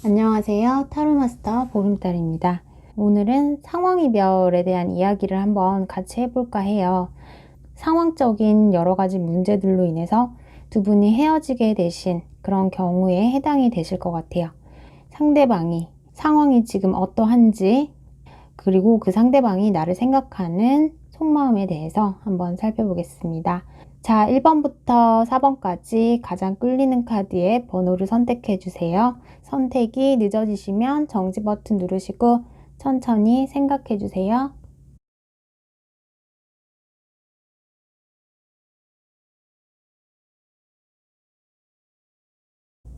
안녕하세요. 타로마스터 보름달입니다. 오늘은 상황이별에 대한 이야기를 한번 같이 해볼까 해요. 상황적인 여러 가지 문제들로 인해서 두 분이 헤어지게 되신 그런 경우에 해당이 되실 것 같아요. 상대방이 상황이 지금 어떠한지, 그리고 그 상대방이 나를 생각하는 속마음에 대해서 한번 살펴보겠습니다. 자, 1번부터 4번까지 가장 끌리는 카드의 번호를 선택해 주세요. 선택이 늦어지시면 정지 버튼 누르시고 천천히 생각해 주세요.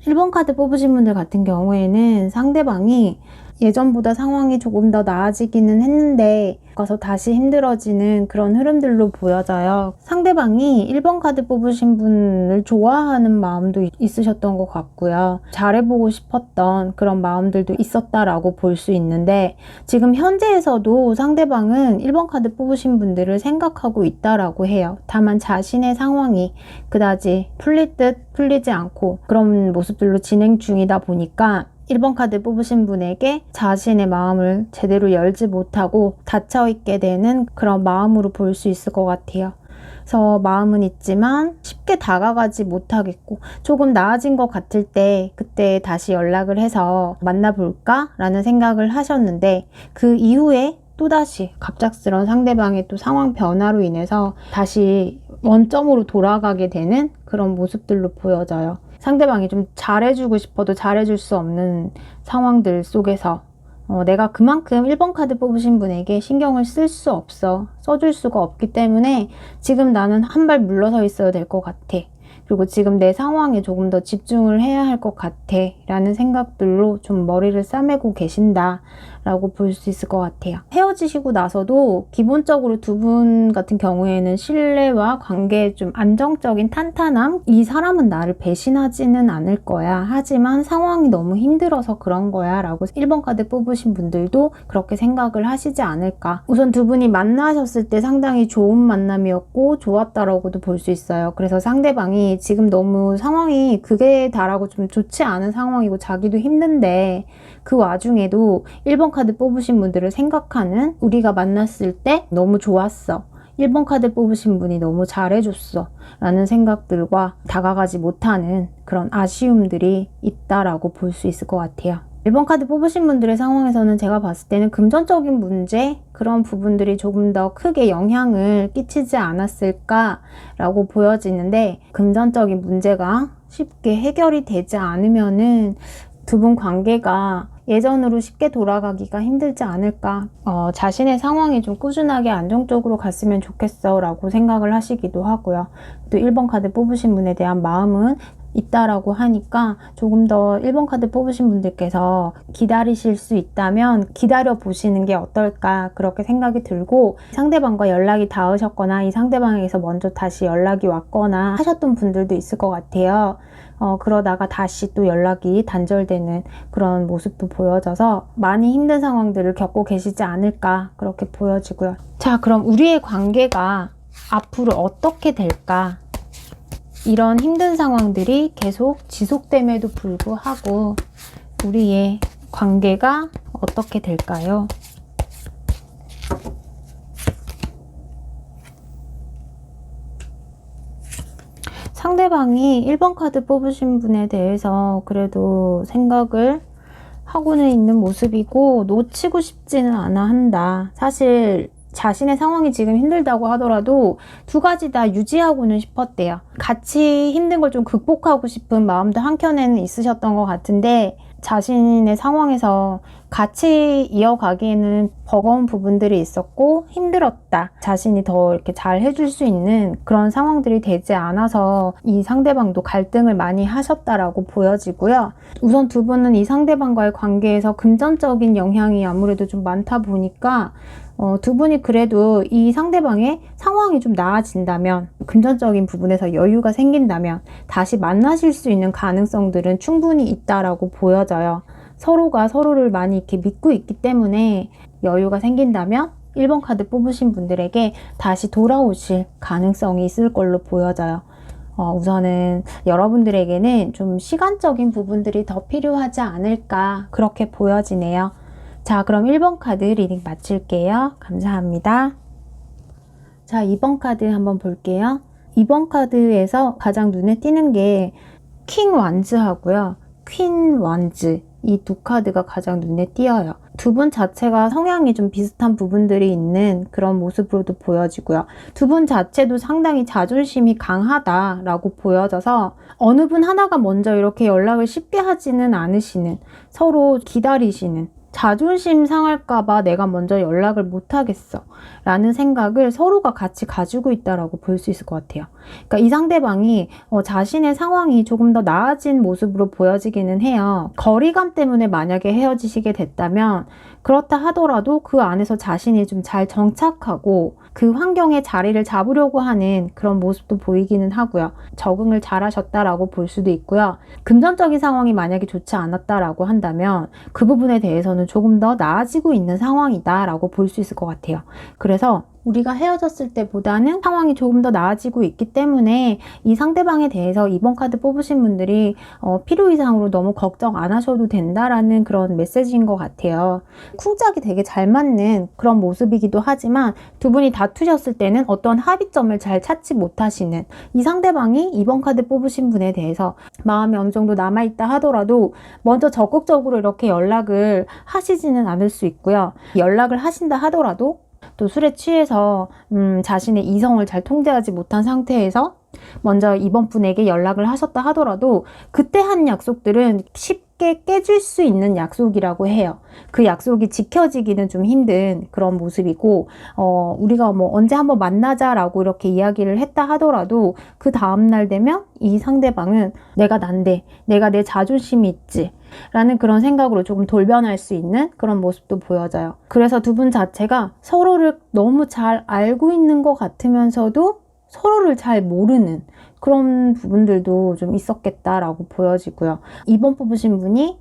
1번 카드 뽑으신 분들 같은 경우에는 상대방이 예전보다 상황이 조금 더 나아지기는 했는데 가서 다시 힘들어지는 그런 흐름들로 보여져요. 상대방이 1번 카드 뽑으신 분을 좋아하는 마음도 있으셨던 것 같고요. 잘해보고 싶었던 그런 마음들도 있었다라고 볼 수 있는데, 지금 현재에서도 상대방은 1번 카드 뽑으신 분들을 생각하고 있다라고 해요. 다만 자신의 상황이 그다지 풀릴 듯 풀리지 않고 그런 모습들로 진행 중이다 보니까 1번 카드 뽑으신 분에게 자신의 마음을 제대로 열지 못하고 닫혀있게 되는 그런 마음으로 볼 수 있을 것 같아요. 그래서 마음은 있지만 쉽게 다가가지 못하겠고, 조금 나아진 것 같을 때 그때 다시 연락을 해서 만나볼까? 라는 생각을 하셨는데, 그 이후에 또다시 갑작스러운 상대방의 또 상황 변화로 인해서 다시 원점으로 돌아가게 되는 그런 모습들로 보여져요. 상대방이 좀 잘해주고 싶어도 잘해줄 수 없는 상황들 속에서 내가 그만큼 1번 카드 뽑으신 분에게 신경을 쓸 수 없어. 써줄 수가 없기 때문에 지금 나는 한 발 물러서 있어야 될 것 같아. 그리고 지금 내 상황에 조금 더 집중을 해야 할 것 같아 라는 생각들로 좀 머리를 싸매고 계신다 라고 볼 수 있을 것 같아요. 헤어지시고 나서도 기본적으로 두 분 같은 경우에는 신뢰와 관계에 좀 안정적인 탄탄함, 이 사람은 나를 배신하지는 않을 거야, 하지만 상황이 너무 힘들어서 그런 거야 라고 1번 카드 뽑으신 분들도 그렇게 생각을 하시지 않을까. 우선 두 분이 만나셨을 때 상당히 좋은 만남이었고 좋았다라고도 볼 수 있어요. 그래서 상대방이 지금 너무 상황이 극에 달하고 좀 좋지 않은 상황이고 자기도 힘든데 그 와중에도 1번 카드 뽑으신 분들을 생각하는, 우리가 만났을 때 너무 좋았어, 1번 카드 뽑으신 분이 너무 잘해줬어 라는 생각들과 다가가지 못하는 그런 아쉬움들이 있다라고 볼 수 있을 것 같아요. 1번 카드 뽑으신 분들의 상황에서는 제가 봤을 때는 금전적인 문제, 그런 부분들이 조금 더 크게 영향을 끼치지 않았을까 라고 보여지는데, 금전적인 문제가 쉽게 해결이 되지 않으면은 두 분 관계가 예전으로 쉽게 돌아가기가 힘들지 않을까. 자신의 상황이 좀 꾸준하게 안정적으로 갔으면 좋겠어 라고 생각을 하시기도 하고요. 또 1번 카드 뽑으신 분에 대한 마음은 있다라고 하니까 조금 더 1번 카드 뽑으신 분들께서 기다리실 수 있다면 기다려 보시는 게 어떨까, 그렇게 생각이 들고, 상대방과 연락이 닿으셨거나 이 상대방에게서 먼저 다시 연락이 왔거나 하셨던 분들도 있을 것 같아요. 그러다가 다시 또 연락이 단절되는 그런 모습도 보여져서 많이 힘든 상황들을 겪고 계시지 않을까, 그렇게 보여지고요. 자, 그럼 우리의 관계가 앞으로 어떻게 될까? 이런 힘든 상황들이 계속 지속됨에도 불구하고 우리의 관계가 어떻게 될까요? 상대방이 1번 카드 뽑으신 분에 대해서 그래도 생각을 하고는 있는 모습이고 놓치고 싶지는 않아 한다. 사실 자신의 상황이 지금 힘들다고 하더라도 두 가지 다 유지하고는 싶었대요. 같이 힘든 걸 좀 극복하고 싶은 마음도 한켠에는 있으셨던 것 같은데, 자신의 상황에서 같이 이어가기에는 버거운 부분들이 있었고 힘들었다, 자신이 더 이렇게 잘 해줄 수 있는 그런 상황들이 되지 않아서 이 상대방도 갈등을 많이 하셨다라고 보여지고요. 우선 두 분은 이 상대방과의 관계에서 금전적인 영향이 아무래도 좀 많다 보니까 두 분이 그래도 이 상대방의 상황이 좀 나아진다면, 금전적인 부분에서 여유가 생긴다면 다시 만나실 수 있는 가능성들은 충분히 있다라고 보여져요. 서로가 서로를 많이 이렇게 믿고 있기 때문에 여유가 생긴다면 1번 카드 뽑으신 분들에게 다시 돌아오실 가능성이 있을 걸로 보여져요. 우선은 여러분들에게는 좀 시간적인 부분들이 더 필요하지 않을까 그렇게 보여지네요. 자, 그럼 1번 카드 리딩 마칠게요. 감사합니다. 자, 2번 카드 한번 볼게요. 2번 카드에서 가장 눈에 띄는 게 킹 완즈하고요. 퀸 완즈. 이 두 카드가 가장 눈에 띄어요. 두 분 자체가 성향이 좀 비슷한 부분들이 있는 그런 모습으로도 보여지고요. 두 분 자체도 상당히 자존심이 강하다라고 보여져서 어느 분 하나가 먼저 이렇게 연락을 쉽게 하지는 않으시는, 서로 기다리시는, 자존심 상할까봐 내가 먼저 연락을 못하겠어 라는 생각을 서로가 같이 가지고 있다라고 볼 수 있을 것 같아요. 그러니까 이 상대방이 자신의 상황이 조금 더 나아진 모습으로 보여지기는 해요. 거리감 때문에 만약에 헤어지시게 됐다면 그렇다 하더라도 그 안에서 자신이 좀 잘 정착하고 그 환경에 자리를 잡으려고 하는 그런 모습도 보이기는 하고요. 적응을 잘 하셨다라고 볼 수도 있고요. 금전적인 상황이 만약에 좋지 않았다라고 한다면 그 부분에 대해서는 조금 더 나아지고 있는 상황이다라고 볼 수 있을 것 같아요. 그래서 우리가 헤어졌을 때보다는 상황이 조금 더 나아지고 있기 때문에 이 상대방에 대해서 이번 카드 뽑으신 분들이 필요 이상으로 너무 걱정 안 하셔도 된다라는 그런 메시지인 것 같아요. 쿵짝이 되게 잘 맞는 그런 모습이기도 하지만 두 분이 다투셨을 때는 어떤 합의점을 잘 찾지 못하시는 이 상대방이 이번 카드 뽑으신 분에 대해서 마음이 어느 정도 남아있다 하더라도 먼저 적극적으로 이렇게 연락을 하시지는 않을 수 있고요. 연락을 하신다 하더라도 또 술에 취해서 자신의 이성을 잘 통제하지 못한 상태에서 먼저 이번 분에게 연락을 하셨다 하더라도 그때 한 약속들은 쉽게 깨질 수 있는 약속이라고 해요. 그 약속이 지켜지기는 좀 힘든 그런 모습이고 우리가 뭐 언제 한번 만나자라고 이렇게 이야기를 했다 하더라도 그 다음날 되면 이 상대방은 내가 난데, 내가 내 자존심이 있지 라는 그런 생각으로 조금 돌변할 수 있는 그런 모습도 보여져요. 그래서 두 분 자체가 서로를 너무 잘 알고 있는 것 같으면서도 서로를 잘 모르는 그런 부분들도 좀 있었겠다라고 보여지고요. 2번 뽑으신 분이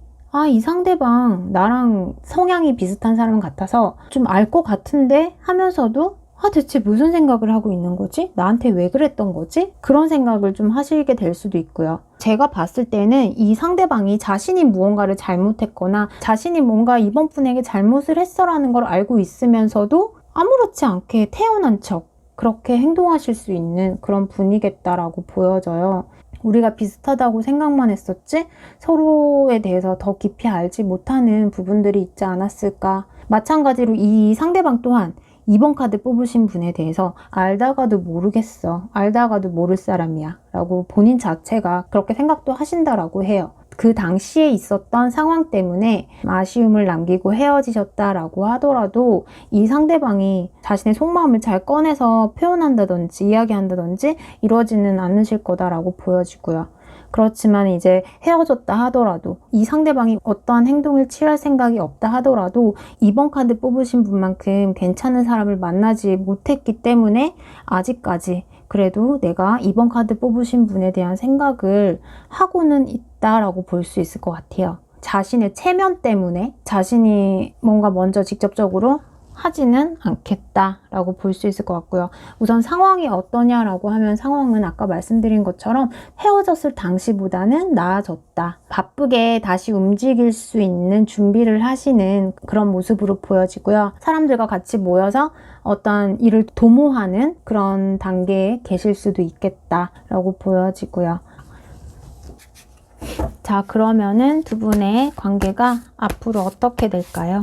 이 상대방 나랑 성향이 비슷한 사람 같아서 좀 알 것 같은데 하면서도 대체 무슨 생각을 하고 있는 거지? 나한테 왜 그랬던 거지? 그런 생각을 좀 하시게 될 수도 있고요. 제가 봤을 때는 이 상대방이 자신이 무언가를 잘못했거나 자신이 뭔가 이번 분에게 잘못을 했어라는 걸 알고 있으면서도 아무렇지 않게 태어난 척 그렇게 행동하실 수 있는 그런 분이겠다라고 보여져요. 우리가 비슷하다고 생각만 했었지 서로에 대해서 더 깊이 알지 못하는 부분들이 있지 않았을까. 마찬가지로 이 상대방 또한 이번 카드 뽑으신 분에 대해서 알다가도 모르겠어, 알다가도 모를 사람이야 라고 본인 자체가 그렇게 생각도 하신다라고 해요. 그 당시에 있었던 상황 때문에 아쉬움을 남기고 헤어지셨다라고 하더라도 이 상대방이 자신의 속마음을 잘 꺼내서 표현한다든지 이야기한다든지 이러지는 않으실 거다라고 보여지고요. 그렇지만 이제 헤어졌다 하더라도 이 상대방이 어떠한 행동을 취할 생각이 없다 하더라도 이번 카드 뽑으신 분만큼 괜찮은 사람을 만나지 못했기 때문에 아직까지 그래도 내가 이번 카드 뽑으신 분에 대한 생각을 하고는 있다라고 볼 수 있을 것 같아요. 자신의 체면 때문에 자신이 뭔가 먼저 직접적으로 하지는 않겠다라고 볼 수 있을 것 같고요. 우선 상황이 어떠냐라고 하면 상황은 아까 말씀드린 것처럼 헤어졌을 당시보다는 나아졌다. 바쁘게 다시 움직일 수 있는 준비를 하시는 그런 모습으로 보여지고요. 사람들과 같이 모여서 어떤 일을 도모하는 그런 단계에 계실 수도 있겠다라고 보여지고요. 자, 그러면은 두 분의 관계가 앞으로 어떻게 될까요?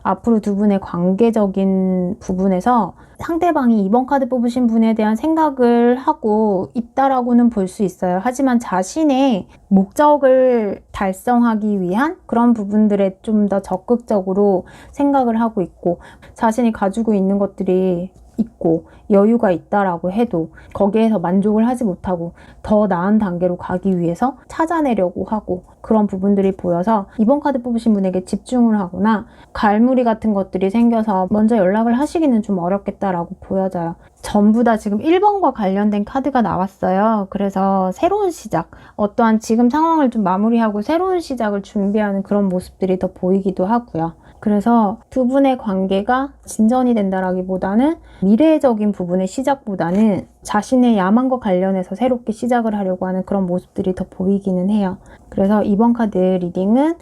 앞으로 두 분의 관계적인 부분에서 상대방이 이번 카드 뽑으신 분에 대한 생각을 하고 있다라고는 볼 수 있어요. 하지만 자신의 목적을 달성하기 위한 그런 부분들에 좀 더 적극적으로 생각을 하고 있고 자신이 가지고 있는 것들이 있고 여유가 있다라고 해도 거기에서 만족을 하지 못하고 더 나은 단계로 가기 위해서 찾아내려고 하고 그런 부분들이 보여서 이번 카드 뽑으신 분에게 집중을 하거나 갈무리 같은 것들이 생겨서 먼저 연락을 하시기는 좀 어렵겠다라고 보여져요. 전부 다 지금 1번과 관련된 카드가 나왔어요. 그래서 새로운 시작, 어떠한 지금 상황을 좀 마무리하고 새로운 시작을 준비하는 그런 모습들이 더 보이기도 하고요. 그래서 두 분의 관계가 진전이 된다라기보다는 미래적인 부분의 시작보다는 자신의 야망과 관련해서 새롭게 시작을 하려고 하는 그런 모습들이 더 보이기는 해요. 그래서 이번 카드 리딩은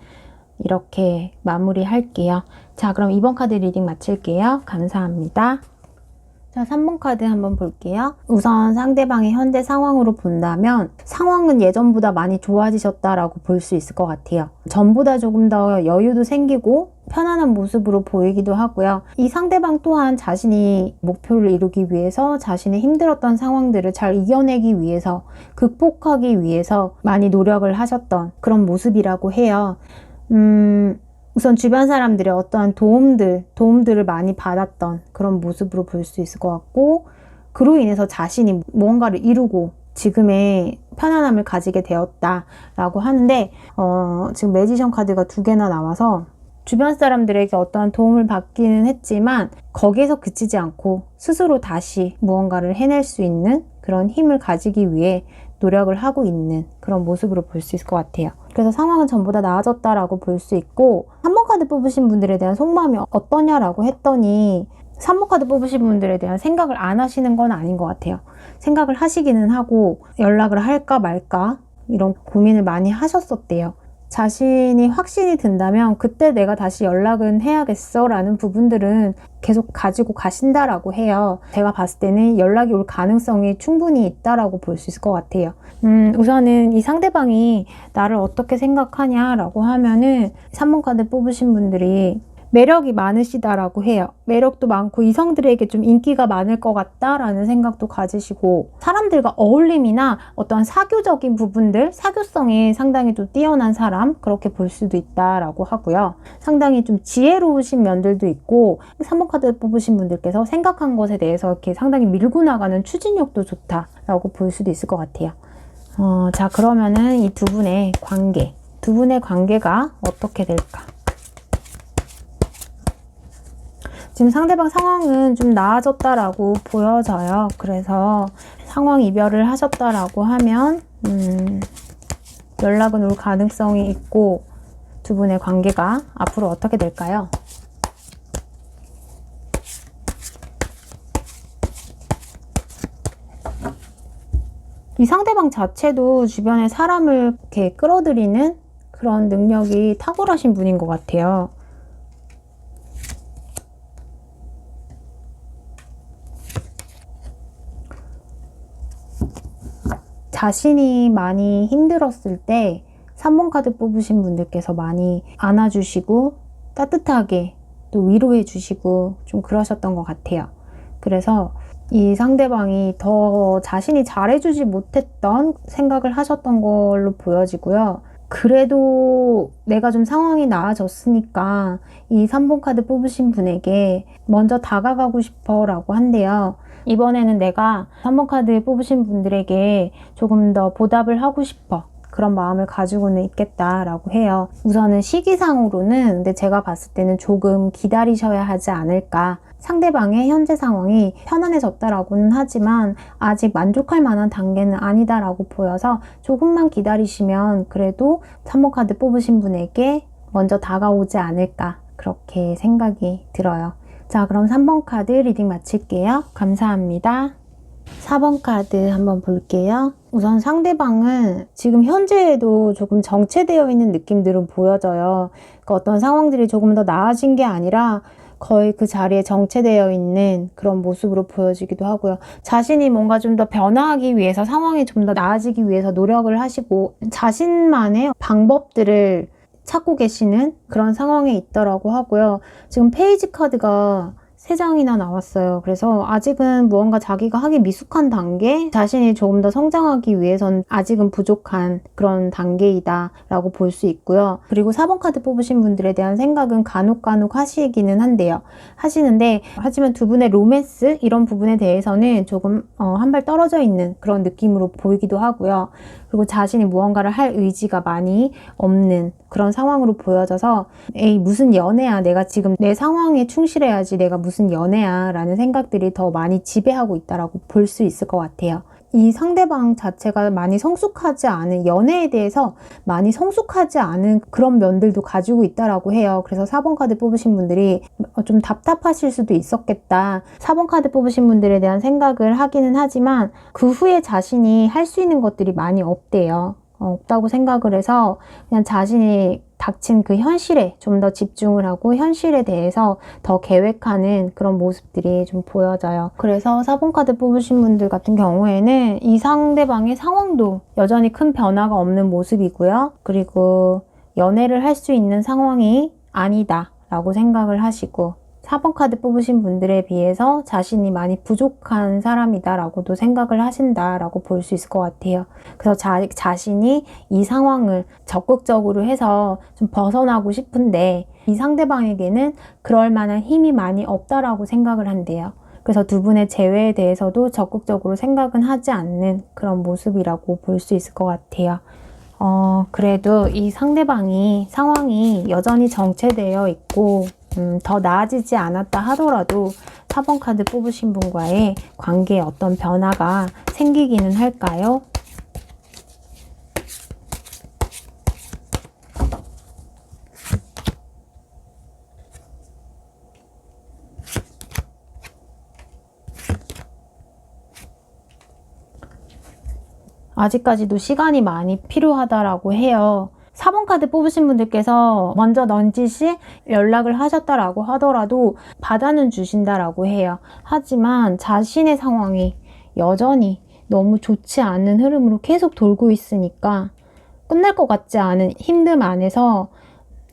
이렇게 마무리할게요. 자, 그럼 이번 카드 리딩 마칠게요. 감사합니다. 자, 3번 카드 한번 볼게요. 우선 상대방의 현재 상황으로 본다면 상황은 예전보다 많이 좋아지셨다라고 볼 수 있을 것 같아요. 전보다 조금 더 여유도 생기고 편안한 모습으로 보이기도 하고요. 이 상대방 또한 자신이 목표를 이루기 위해서 자신의 힘들었던 상황들을 잘 이겨내기 위해서 극복하기 위해서 많이 노력을 하셨던 그런 모습이라고 해요. 우선 주변 사람들의 어떠한 도움들을 많이 받았던 그런 모습으로 볼 수 있을 것 같고 그로 인해서 자신이 무언가를 이루고 지금의 편안함을 가지게 되었다라고 하는데 지금 매지션 카드가 2개나 나와서 주변 사람들에게 어떠한 도움을 받기는 했지만 거기에서 그치지 않고 스스로 다시 무언가를 해낼 수 있는 그런 힘을 가지기 위해 노력을 하고 있는 그런 모습으로 볼 수 있을 것 같아요. 그래서 상황은 전보다 나아졌다라고 볼 수 있고 3번 카드 뽑으신 분들에 대한 속마음이 어떠냐라고 했더니 3번 카드 뽑으신 분들에 대한 생각을 안 하시는 건 아닌 것 같아요. 생각을 하시기는 하고 연락을 할까 말까 이런 고민을 많이 하셨었대요. 자신이 확신이 든다면 그때 내가 다시 연락은 해야겠어 라는 부분들은 계속 가지고 가신다라고 해요. 제가 봤을 때는 연락이 올 가능성이 충분히 있다라고 볼 수 있을 것 같아요. 우선은 이 상대방이 나를 어떻게 생각하냐라고 하면은 3번 카드 뽑으신 분들이 매력이 많으시다라고 해요. 매력도 많고 이성들에게 좀 인기가 많을 것 같다라는 생각도 가지시고 사람들과 어울림이나 어떠한 사교적인 부분들, 사교성이 상당히 좀 뛰어난 사람 그렇게 볼 수도 있다라고 하고요. 상당히 좀 지혜로우신 면들도 있고 3번 카드 뽑으신 분들께서 생각한 것에 대해서 이렇게 상당히 밀고 나가는 추진력도 좋다라고 볼 수도 있을 것 같아요. 자, 그러면은 이 두 분의 관계가 어떻게 될까? 지금 상대방 상황은 좀 나아졌다라고 보여져요. 그래서 상황 이별을 하셨다라고 하면 연락은 올 가능성이 있고 두 분의 관계가 앞으로 어떻게 될까요? 이 상대방 자체도 주변에 사람을 이렇게 끌어들이는 그런 능력이 탁월하신 분인 것 같아요. 자신이 많이 힘들었을 때 3번 카드 뽑으신 분들께서 많이 안아주시고 따뜻하게 또 위로해 주시고 좀 그러셨던 것 같아요. 그래서 이 상대방이 더 자신이 잘해주지 못했던 생각을 하셨던 걸로 보여지고요. 그래도 내가 좀 상황이 나아졌으니까 이 3번 카드 뽑으신 분에게 먼저 다가가고 싶어 라고 한대요. 이번에는 내가 3번 카드 뽑으신 분들에게 조금 더 보답을 하고 싶어 그런 마음을 가지고는 있겠다라고 해요. 우선은 시기상으로는 근데 제가 봤을 때는 조금 기다리셔야 하지 않을까. 상대방의 현재 상황이 편안해졌다라고는 하지만 아직 만족할 만한 단계는 아니다라고 보여서 조금만 기다리시면 그래도 3번 카드 뽑으신 분에게 먼저 다가오지 않을까 그렇게 생각이 들어요. 자, 그럼 3번 카드 리딩 마칠게요. 감사합니다. 4번 카드 한번 볼게요. 우선 상대방은 지금 현재에도 조금 정체되어 있는 느낌들은 보여져요. 그러니까 어떤 상황들이 조금 더 나아진 게 아니라 거의 그 자리에 정체되어 있는 그런 모습으로 보여지기도 하고요. 자신이 뭔가 좀 더 변화하기 위해서 상황이 좀 더 나아지기 위해서 노력을 하시고 자신만의 방법들을 찾고 계시는 그런 상황에 있더라고 하고요. 지금 페이지 카드가 3장이나 나왔어요. 그래서 아직은 무언가 자기가 하기 미숙한 단계, 자신이 조금 더 성장하기 위해선 아직은 부족한 그런 단계이다 라고 볼 수 있고요. 그리고 4번 카드 뽑으신 분들에 대한 생각은 간혹 하시기는 한데요. 하시는데 하지만 두 분의 로맨스 이런 부분에 대해서는 조금 한 발 떨어져 있는 그런 느낌으로 보이기도 하고요. 그리고 자신이 무언가를 할 의지가 많이 없는 그런 상황으로 보여져서 에이 무슨 연애야, 내가 지금 내 상황에 충실해야지, 내가 무슨 연애야 라는 생각들이 더 많이 지배하고 있다라고 볼 수 있을 것 같아요. 이 상대방 자체가 많이 성숙하지 않은, 연애에 대해서 많이 성숙하지 않은 그런 면들도 가지고 있다라고 해요. 그래서 4번 카드 뽑으신 분들이 좀 답답하실 수도 있었겠다. 4번 카드 뽑으신 분들에 대한 생각을 하기는 하지만 그 후에 자신이 할 수 있는 것들이 많이 없대요. 없다고 생각을 해서 그냥 자신이 닥친 그 현실에 좀 더 집중을 하고 현실에 대해서 더 계획하는 그런 모습들이 좀 보여져요. 그래서 4번 카드 뽑으신 분들 같은 경우에는 이 상대방의 상황도 여전히 큰 변화가 없는 모습이고요. 그리고 연애를 할 수 있는 상황이 아니다 라고 생각을 하시고, 4번 카드 뽑으신 분들에 비해서 자신이 많이 부족한 사람이다 라고도 생각을 하신다 라고 볼 수 있을 것 같아요. 그래서 자신이 이 상황을 적극적으로 해서 좀 벗어나고 싶은데 이 상대방에게는 그럴 만한 힘이 많이 없다라고 생각을 한대요. 그래서 두 분의 재회에 대해서도 적극적으로 생각은 하지 않는 그런 모습이라고 볼 수 있을 것 같아요. 그래도 이 상대방이 상황이 여전히 정체되어 있고 더 나아지지 않았다 하더라도 4번 카드 뽑으신 분과의 관계에 어떤 변화가 생기기는 할까요? 아직까지도 시간이 많이 필요하다라고 해요. 4번 카드 뽑으신 분들께서 먼저 넌지시 연락을 하셨다라고 하더라도 받아는 주신다라고 해요. 하지만 자신의 상황이 여전히 너무 좋지 않은 흐름으로 계속 돌고 있으니까 끝날 것 같지 않은 힘듦 안에서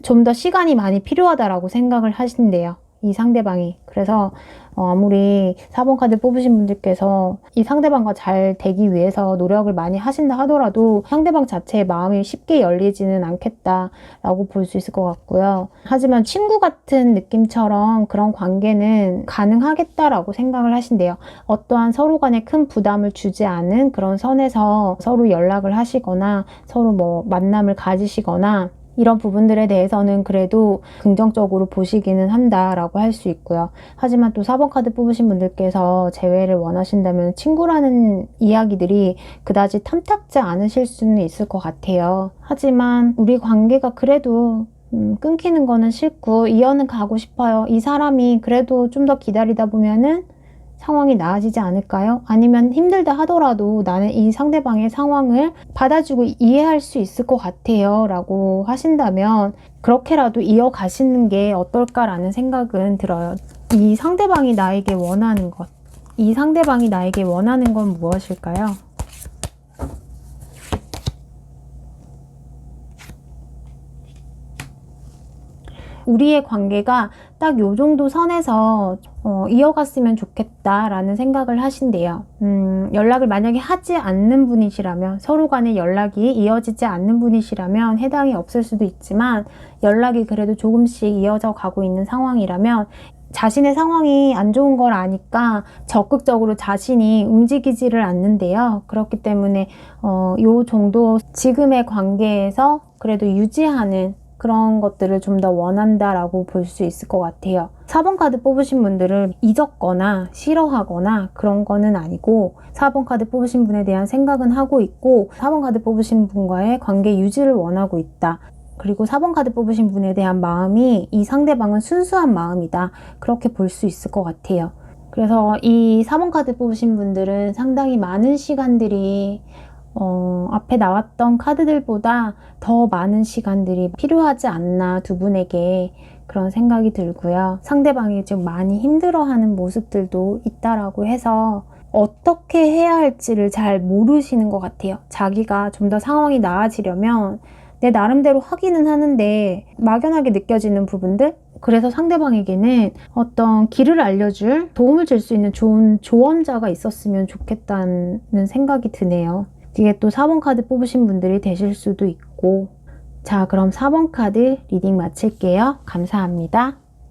좀 더 시간이 많이 필요하다라고 생각을 하신대요. 이 상대방이. 그래서 아무리 4번 카드 뽑으신 분들께서 이 상대방과 잘 되기 위해서 노력을 많이 하신다 하더라도 상대방 자체의 마음이 쉽게 열리지는 않겠다라고 볼 수 있을 것 같고요. 하지만 친구 같은 느낌처럼 그런 관계는 가능하겠다라고 생각을 하신대요. 어떠한 서로 간에 큰 부담을 주지 않은 그런 선에서 서로 연락을 하시거나 서로 뭐 만남을 가지시거나 이런 부분들에 대해서는 그래도 긍정적으로 보시기는 한다라고 할 수 있고요. 하지만 또 4번 카드 뽑으신 분들께서 재회를 원하신다면 친구라는 이야기들이 그다지 탐탁지 않으실 수는 있을 것 같아요. 하지만 우리 관계가 그래도 끊기는 거는 싫고 이어는 가고 싶어요. 이 사람이 그래도 좀 더 기다리다 보면은 상황이 나아지지 않을까요? 아니면 힘들다 하더라도 나는 이 상대방의 상황을 받아주고 이해할 수 있을 것 같아요 라고 하신다면 그렇게라도 이어가시는 게 어떨까라는 생각은 들어요. 이 상대방이 나에게 원하는 것, 이 상대방이 나에게 원하는 건 무엇일까요? 우리의 관계가 딱 요 정도 선에서 이어갔으면 좋겠다라는 생각을 하신대요. 연락을 만약에 하지 않는 분이시라면, 서로 간에 연락이 이어지지 않는 분이시라면 해당이 없을 수도 있지만 연락이 그래도 조금씩 이어져 가고 있는 상황이라면 자신의 상황이 안 좋은 걸 아니까 적극적으로 자신이 움직이지를 않는데요. 그렇기 때문에 요 정도 지금의 관계에서 그래도 유지하는 그런 것들을 좀 더 원한다라고 볼 수 있을 것 같아요. 4번 카드 뽑으신 분들을 잊었거나 싫어하거나 그런 거는 아니고 4번 카드 뽑으신 분에 대한 생각은 하고 있고 4번 카드 뽑으신 분과의 관계 유지를 원하고 있다. 그리고 4번 카드 뽑으신 분에 대한 마음이 이 상대방은 순수한 마음이다. 그렇게 볼 수 있을 것 같아요. 그래서 이 4번 카드 뽑으신 분들은 상당히 많은 시간들이 앞에 나왔던 카드들보다 더 많은 시간들이 필요하지 않나 두 분에게 그런 생각이 들고요. 상대방이 지금 많이 힘들어하는 모습들도 있다라고 해서 어떻게 해야 할지를 잘 모르시는 것 같아요. 자기가 좀 더 상황이 나아지려면 내 나름대로 하기는 하는데 막연하게 느껴지는 부분들? 그래서 상대방에게는 어떤 길을 알려줄, 도움을 줄 수 있는 좋은 조언자가 있었으면 좋겠다는 생각이 드네요. 이게 또 4번 카드 뽑으신 분들이 되실 수도 있고. 자, 그럼 4번 카드 리딩 마칠게요. 감사합니다.